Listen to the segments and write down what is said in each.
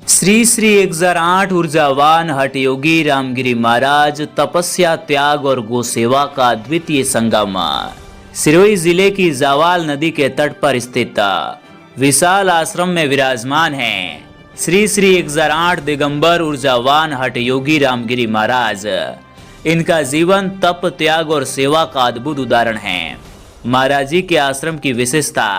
श्री श्री 1008 ऊर्जावान हठयोगी रामगिरी महाराज तपस्या, त्याग और गो सेवा का द्वितीय संगम सिरोही जिले की जावाल नदी के तट पर स्थित विशाल आश्रम में विराजमान हैं। श्री श्री 1008 दिगंबर ऊर्जावान हठयोगी रामगिरी महाराज। इनका जीवन तप, त्याग और सेवा का अद्भुत उदाहरण है। महाराज जी के आश्रम की विशेषता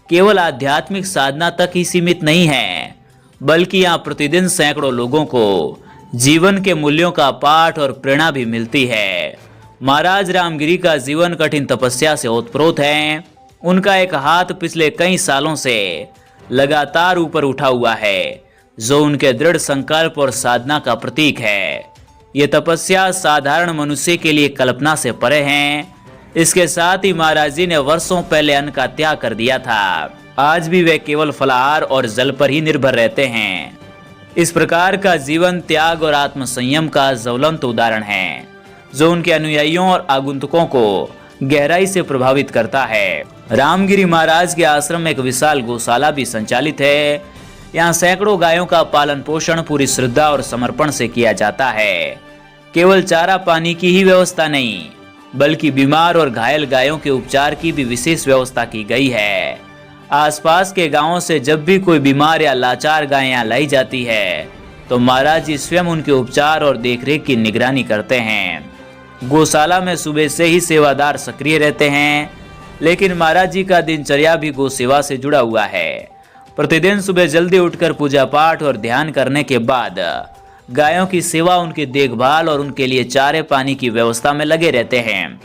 केवल आध्यात्मिक साधना तक ही सीमित नहीं है, बल्कि यहाँ प्रतिदिन सैकड़ों लोगों को जीवन के मूल्यों का पाठ और प्रेरणा भी मिलती है। महाराज रामगिरी का जीवन कठिन तपस्या से ओतप्रोत है। उनका एक हाथ पिछले कई सालों से लगातार ऊपर उठा हुआ है, जो उनके दृढ़ संकल्प और साधना का प्रतीक है। ये तपस्या साधारण मनुष्य के लिए कल्पना से परे है। इसके साथ ही महाराज जी ने वर्षों पहले अन्न का त्याग कर दिया था। आज भी वे केवल फलाहार और जल पर ही निर्भर रहते हैं। इस प्रकार का जीवन त्याग और आत्मसंयम का ज्वलंत उदाहरण है, जो उनके अनुयायियों और आगंतुकों को गहराई से प्रभावित करता है। रामगिरी महाराज के आश्रम में एक विशाल गौशाला भी संचालित है। यहाँ सैकड़ों गायों का पालन पोषण पूरी श्रद्धा और समर्पण से किया जाता है। केवल चारा पानी की ही व्यवस्था नहीं, बल्कि बीमार और घायल गायों के उपचार की भी विशेष व्यवस्था की गई है। आसपास के गांवों से जब भी कोई बीमार या लाचार गाय यहाँ लाई जाती है, तो महाराज जी स्वयं उनके उपचार और देखरेख की निगरानी करते हैं। गौशाला में सुबह से ही सेवादार सक्रिय रहते हैं, लेकिन महाराज जी का दिनचर्या भी गौ सेवा से जुड़ा हुआ है। प्रतिदिन सुबह जल्दी उठकर पूजा पाठ और ध्यान करने के बाद गायों की सेवा, उनकी देखभाल और उनके लिए चारे पानी की व्यवस्था में लगे रहते हैं।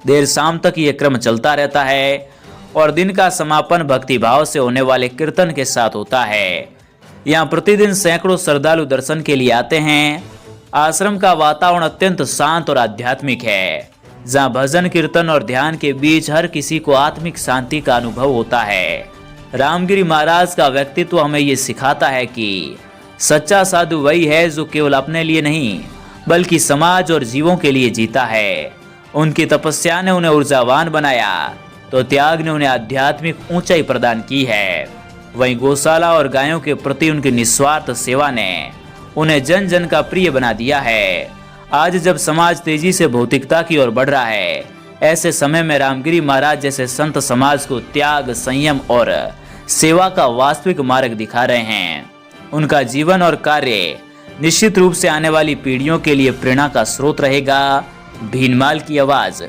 देर शाम तक ये क्रम चलता रहता है और दिन का समापन भक्तिभाव से होने वाले कीर्तन के साथ होता है। यहाँ प्रतिदिन सैकड़ों श्रद्धालु दर्शन के लिए आते हैं। आश्रम का वातावरण अत्यंत शांत और आध्यात्मिक है, जहाँ भजन, कीर्तन और ध्यान के बीच हर किसी को आत्मिक शांति का अनुभव होता है। रामगिरी महाराज का व्यक्तित्व हमें ये सिखाता है कि सच्चा साधु वही है जो केवल अपने लिए नहीं, बल्कि समाज और जीवों के लिए जीता है। उनकी तपस्या ने उन्हें ऊर्जावान बनाया, तो त्याग ने उन्हें आध्यात्मिक ऊंचाई प्रदान की है। वहीं गौशाला और गायों के प्रति उनकी निस्वार्थ सेवा ने उन्हें जन जन का प्रिय बना दिया है। आज जब समाज तेजी से भौतिकता की ओर बढ़ रहा है, ऐसे समय में रामगिरी महाराज जैसे संत समाज को त्याग, संयम और सेवा का वास्तविक मार्ग दिखा रहे हैं। उनका जीवन और कार्य निश्चित रूप से आने वाली पीढ़ियों के लिए प्रेरणा का स्रोत रहेगा। भीनमाल की आवाज।